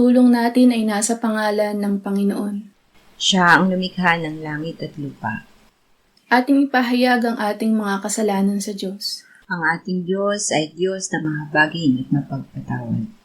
pagtulong natin ay nasa pangalan ng Panginoon. Siya ang lumikha ng langit at lupa. Ating ipahayag ang ating mga kasalanan sa Diyos. Ang ating Diyos ay Diyos na mahabagin at mapagpatawad.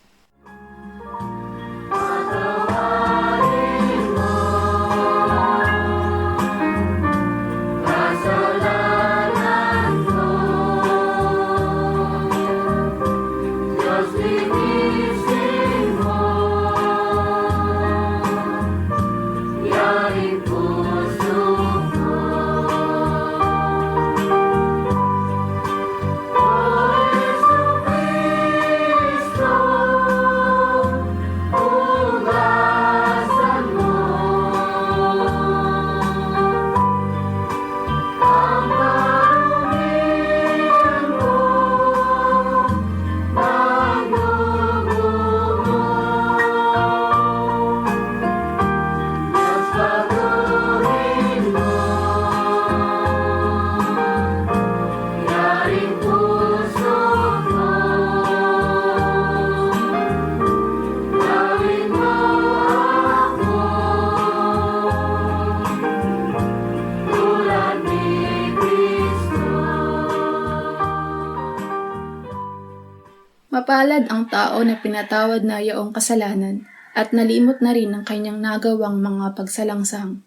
Mapalad ang tao na pinatawad na yaong kasalanan at nalimot na rin ang kanyang nagawang mga pagsalangsang.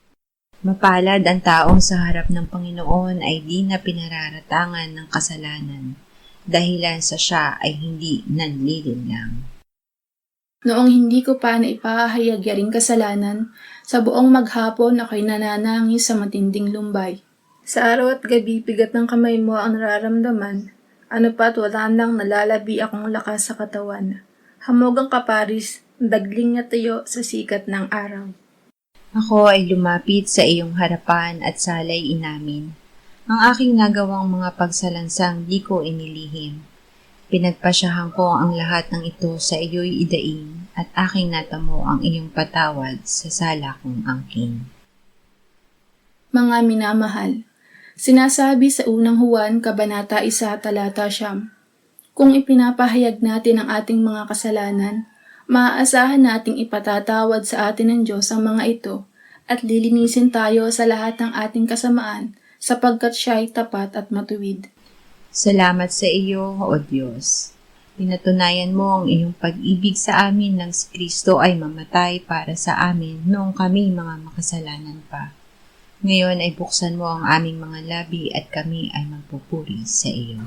Mapalad ang taong sa harap ng Panginoon ay di na pinararatangan ng kasalanan, dahilan sa siya ay hindi nanlilinlang. Noong hindi ko pa naipahayag yaring kasalanan, sa buong maghapon ako'y nananangis sa matinding lumbay. Sa araw at gabi, bigat ng kamay mo ang nararamdaman. Ano pa't wala nang nalalabi akong lakas sa katawan. Hamog ang kaparis, dagling na tayo sa sikat ng araw. Ako ay lumapit sa iyong harapan at salay inamin. Ang aking nagawang mga pagsalansang di ko inilihim. Pinagpasyahan ko ang lahat ng ito sa iyo'y idaing at aking natamo ang iyong patawad sa sala kong angkin. Mga minamahal, sinasabi sa unang Juan, Kabanata 1, Talata 9, kung ipinapahayag natin ang ating mga kasalanan, maaasahan nating ipatatawad sa atin ng Diyos ang mga ito at lilinisin tayo sa lahat ng ating kasamaan sapagkat siya'y tapat at matuwid. Salamat sa iyo, O Diyos. Pinatunayan mo ang iyong pag-ibig sa amin nang si Kristo ay mamatay para sa amin noong kami mga makasalanan pa. Ngayon ay buksan mo ang aming mga labi at kami ay magpupuri sa iyo.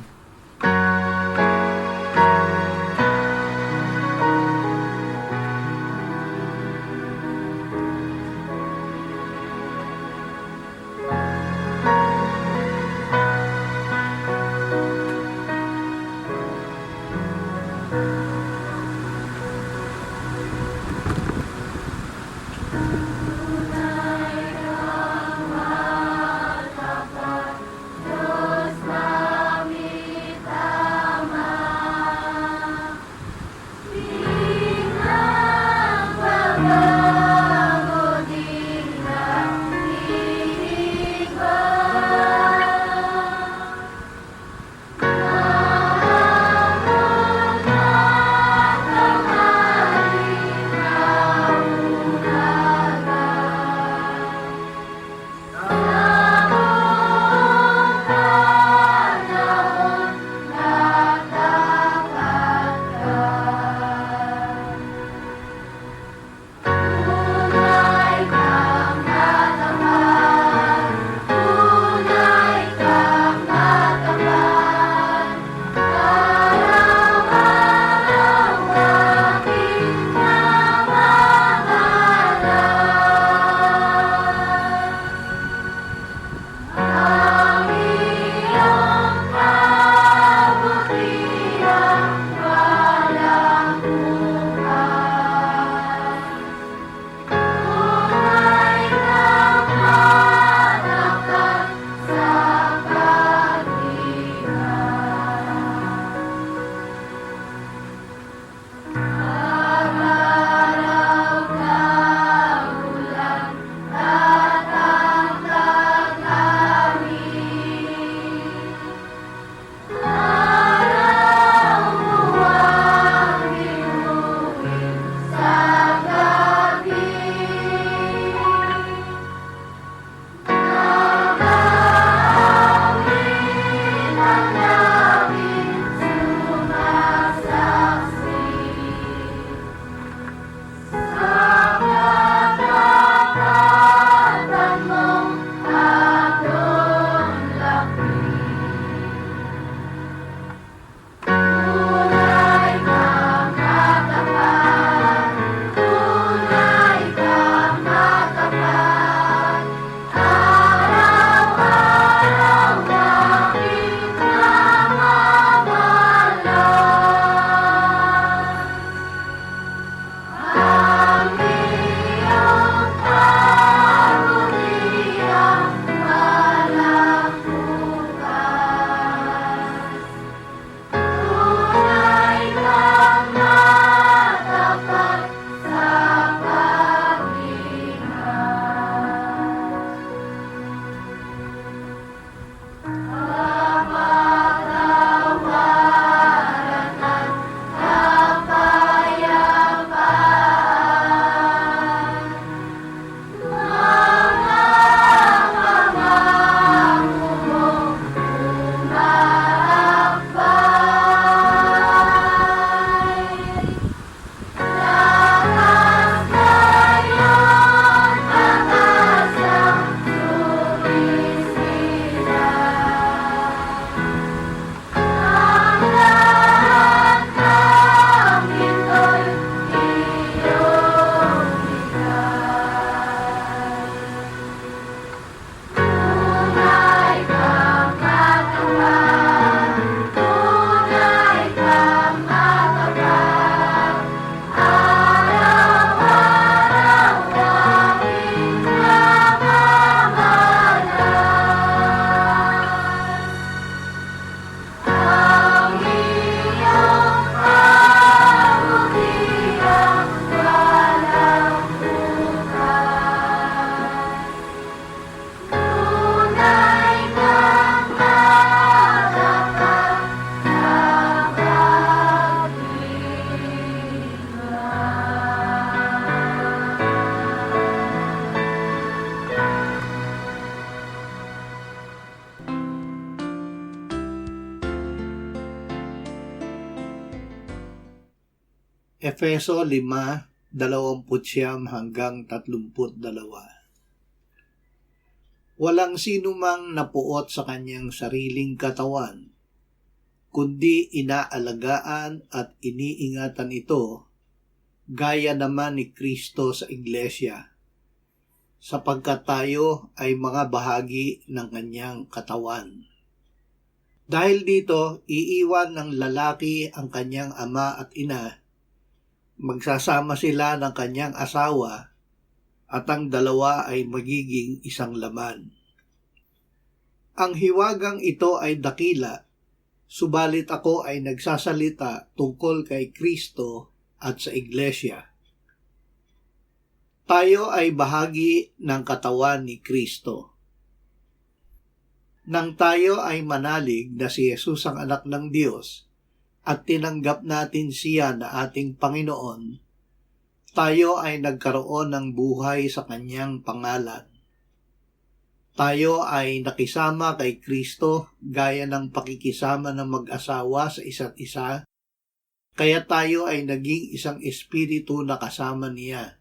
Efeso 5:29-32. Walang sinumang napuot sa kanyang sariling katawan, kundi inaalagaan at iniingatan ito, gaya naman ni Kristo sa Iglesia, sapagkat tayo ay mga bahagi ng kanyang katawan. Dahil dito, iiwan ng lalaki ang kanyang ama at ina, magsasama sila ng kanyang asawa, at ang dalawa ay magiging isang laman. Ang hiwagang ito ay dakila, subalit ako ay nagsasalita tungkol kay Kristo at sa Iglesia. Tayo ay bahagi ng katawan ni Kristo. Nang tayo ay manalig na si Jesus ang anak ng Diyos at tinanggap natin siya na ating Panginoon, tayo ay nagkaroon ng buhay sa kanyang pangalan. Tayo ay nakisama kay Kristo gaya ng pakikisama ng mag-asawa sa isa't isa, kaya tayo ay naging isang espiritu na kasama niya.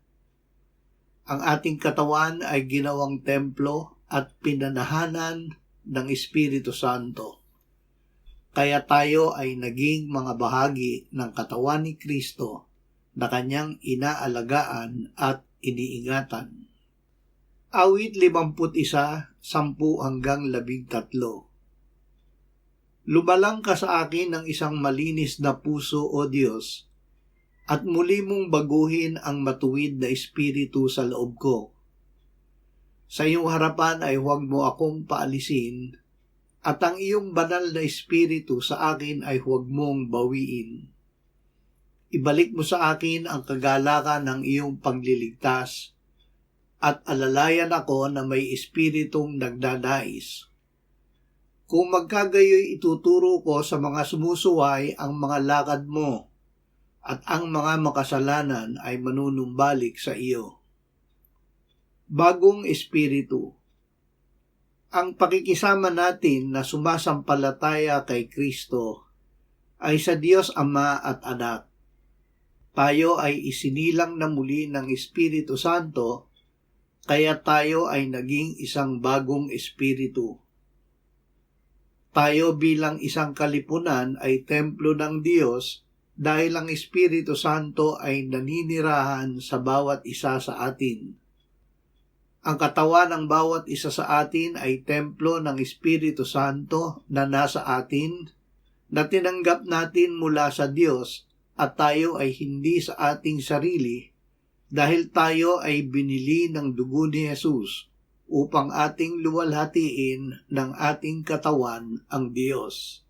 Ang ating katawan ay ginawang templo at pinanahanan ng Espiritu Santo. Kaya tayo ay naging mga bahagi ng katawan ni Kristo na kanyang inaalagaan at iniingatan. Awit 51:10-13. Lumalang ka sa akin ng isang malinis na puso, O Diyos, at muli mong baguhin ang matuwid na espiritu sa loob ko. Sa iyong harapan ay huwag mo akong paalisin, at ang iyong banal na espiritu sa akin ay huwag mong bawiin. Ibalik mo sa akin ang kagalakan ng iyong pagliligtas, at alalayan ako na may espiritong nagdadais. Kung magkagayoy ituturo ko sa mga sumusuway ang mga lakad mo, at ang mga makasalanan ay manunumbalik sa iyo. Bagong espiritu. Ang pakikisama natin na sumasampalataya kay Kristo ay sa Diyos Ama at Anak. Tayo ay isinilang na muli ng Espiritu Santo, kaya tayo ay naging isang bagong espiritu. Tayo bilang isang kalipunan ay templo ng Diyos dahil ang Espiritu Santo ay naninirahan sa bawat isa sa atin. Ang katawan ng bawat isa sa atin ay templo ng Espiritu Santo na nasa atin, na tinanggap natin mula sa Diyos, at tayo ay hindi sa ating sarili dahil tayo ay binili ng dugo ni Jesus upang ating luwalhatiin ng ating katawan ang Diyos.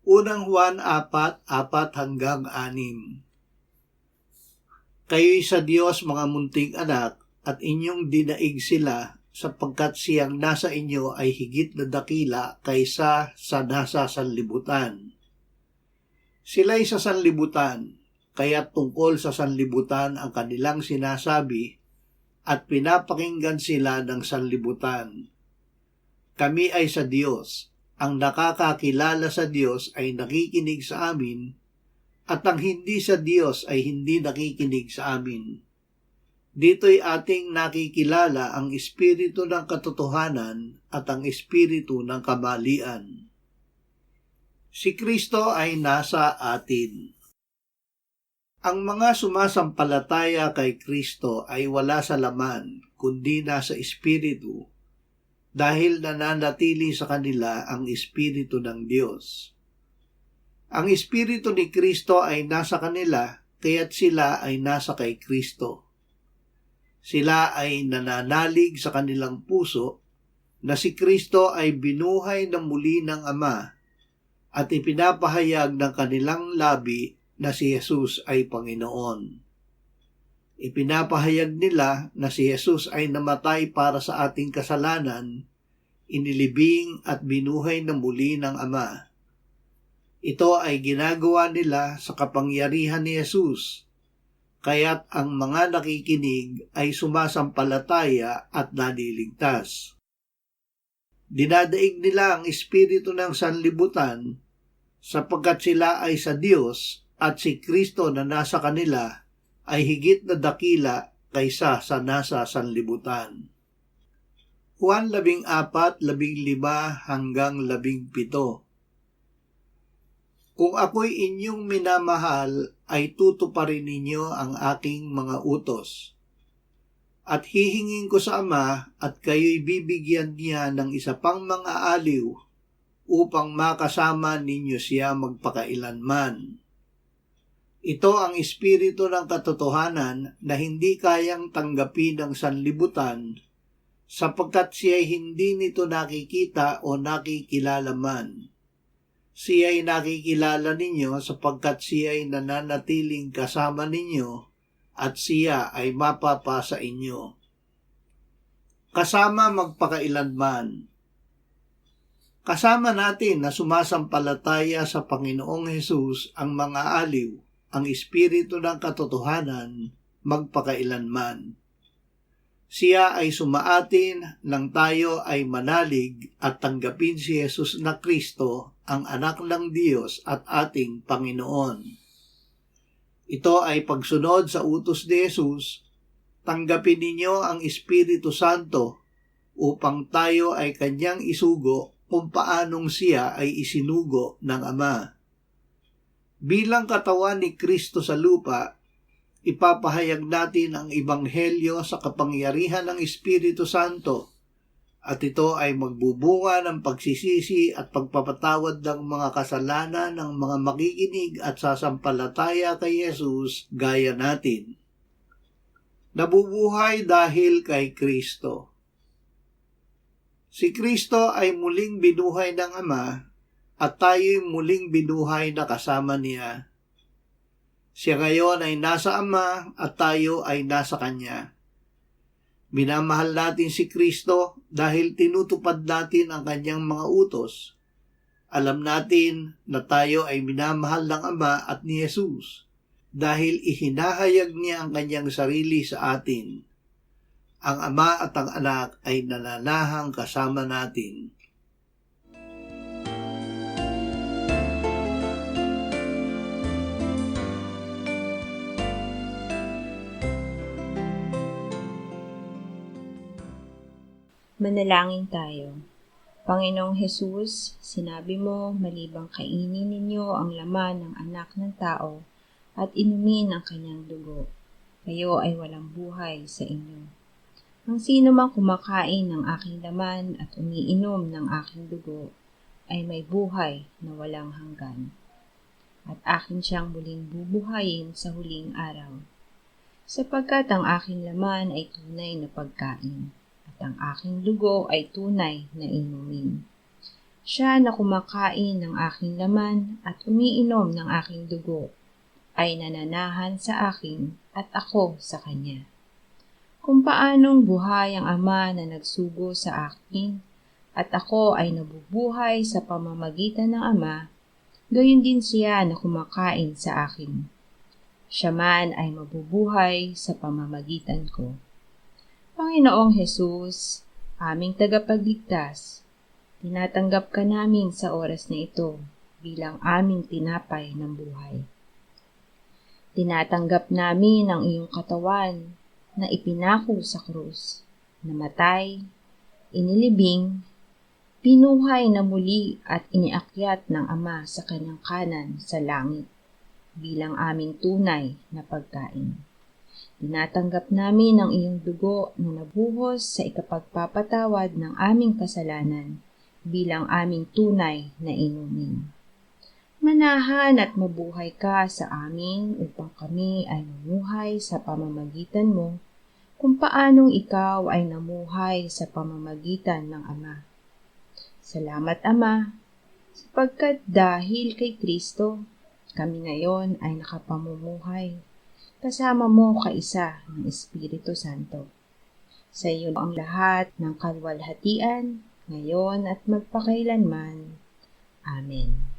Unang Juan 4:4-6. Kayo'y sa Diyos, mga munting anak, at inyong dinaig sila, sapagkat siyang nasa inyo ay higit na dakila kaysa sa nasa sanlibutan. Sila'y sa sanlibutan, kaya tungkol sa sanlibutan ang kanilang sinasabi, at pinapakinggan sila ng sanlibutan. Kami ay sa Diyos, ang nakakakilala sa Diyos ay nakikinig sa amin, at ang hindi sa Diyos ay hindi nakikinig sa amin. Dito'y ating nakikilala ang espiritu ng katotohanan at ang espiritu ng kamalian. Si Kristo ay nasa atin. Ang mga sumasampalataya kay Kristo ay wala sa laman, kundi nasa espiritu, dahil nananatili sa kanila ang espiritu ng Diyos. Ang espiritu ni Kristo ay nasa kanila, kaya't sila ay nasa kay Kristo. Sila ay nananalig sa kanilang puso na si Kristo ay binuhay na muli ng Ama, at ipinapahayag ng kanilang labi na si Jesus ay Panginoon. Ipinapahayag nila na si Jesus ay namatay para sa ating kasalanan, inilibing at binuhay na muli ng Ama. Ito ay ginagawa nila sa kapangyarihan ni Jesus, kaya't ang mga nakikinig ay sumasampalataya at naliligtas. Dinadaig nila ang espiritu ng sanlibutan sapagkat sila ay sa Diyos at si Kristo na nasa kanila ay higit na dakila kaysa sa nasa sanlibutan. Juan 14:15 hanggang 17. Kung ako'y inyong minamahal, ay tutuparin ninyo ang aking mga utos. At hihingin ko sa Ama at kayo'y bibigyan niya ng isa pang mga aliw upang makasama ninyo siya magpakailanman. Ito ang espiritu ng katotohanan na hindi kayang tanggapin ng sanlibutan sapagkat siya'y hindi nito nakikita o nakikilala man. Siya'y nakikilala ninyo sapagkat siya'y nananatiling kasama ninyo at siya ay mapapasa inyo. Kasama magpakailanman. Kasama natin na sumasampalataya sa Panginoong Hesus ang mga aliw, ang espiritu ng katotohanan, magpakailanman. Siya ay sumaatin nang tayo ay manalig at tanggapin si Jesus na Kristo, ang anak ng Diyos at ating Panginoon. Ito ay pagsunod sa utos ni Jesus, tanggapin ninyo ang Espiritu Santo upang tayo ay kanyang isugo kung paanong siya ay isinugo ng Ama. Bilang katawan ni Kristo sa lupa, ipapahayag natin ang Ebanghelyo sa kapangyarihan ng Espiritu Santo at ito ay magbubunga ng pagsisisi at pagpapatawad ng mga kasalanan ng mga makikinig at sasampalataya kay Jesus gaya natin. Nabubuhay dahil kay Kristo. Si Kristo ay muling binuhay ng Ama at tayo'y muling binuhay na kasama niya. Siya ngayon ay nasa Ama at tayo ay nasa Kanya. Minamahal natin si Kristo dahil tinutupad natin ang Kanyang mga utos. Alam natin na tayo ay minamahal ng Ama at ni Jesus dahil ihinahayag niya ang Kanyang sarili sa atin. Ang Ama at ang Anak ay nananahang kasama natin. Manalangin tayo. Panginoong Hesus, sinabi mo, malibang kainin ninyo ang laman ng anak ng tao at inumin ang kanyang dugo, kayo ay walang buhay sa inyo. Ang sino mang kumakain ng aking laman at umiinom ng aking dugo ay may buhay na walang hanggan. At akin siyang muling bubuhayin sa huling araw. Sapagkat ang aking laman ay tunay na pagkain. At ang aking dugo ay tunay na inumin. Siya na kumakain ng aking laman at umiinom ng aking dugo ay nananahan sa akin at ako sa kanya. Kung paanong buhay ang Ama na nagsugo sa akin at ako ay nabubuhay sa pamamagitan ng Ama, gayon din siya na kumakain sa akin. Siya man ay mabubuhay sa pamamagitan ko. Panginoong Hesus, aming tagapagligtas, tinatanggap ka namin sa oras na ito bilang aming tinapay ng buhay. Tinatanggap namin ang iyong katawan na ipinako sa krus, namatay, inilibing, pinuhay na muli at iniakyat ng Ama sa kanyang kanan sa langit bilang aming tunay na pagkain. Tinatanggap namin ang iyong dugo na nabuhos sa ikapagpapatawad ng aming kasalanan bilang aming tunay na inumin. Manahan at mabuhay ka sa amin upang kami ay mamuhay sa pamamagitan mo kung paanong ikaw ay namuhay sa pamamagitan ng Ama. Salamat, Ama, sapagkat dahil kay Kristo, kami ngayon ay nakapamumuhay. Kasama mo kaisa ng Espiritu Santo. Sa iyo ang lahat ng kalwalhatian, ngayon at magpakailanman. Amen.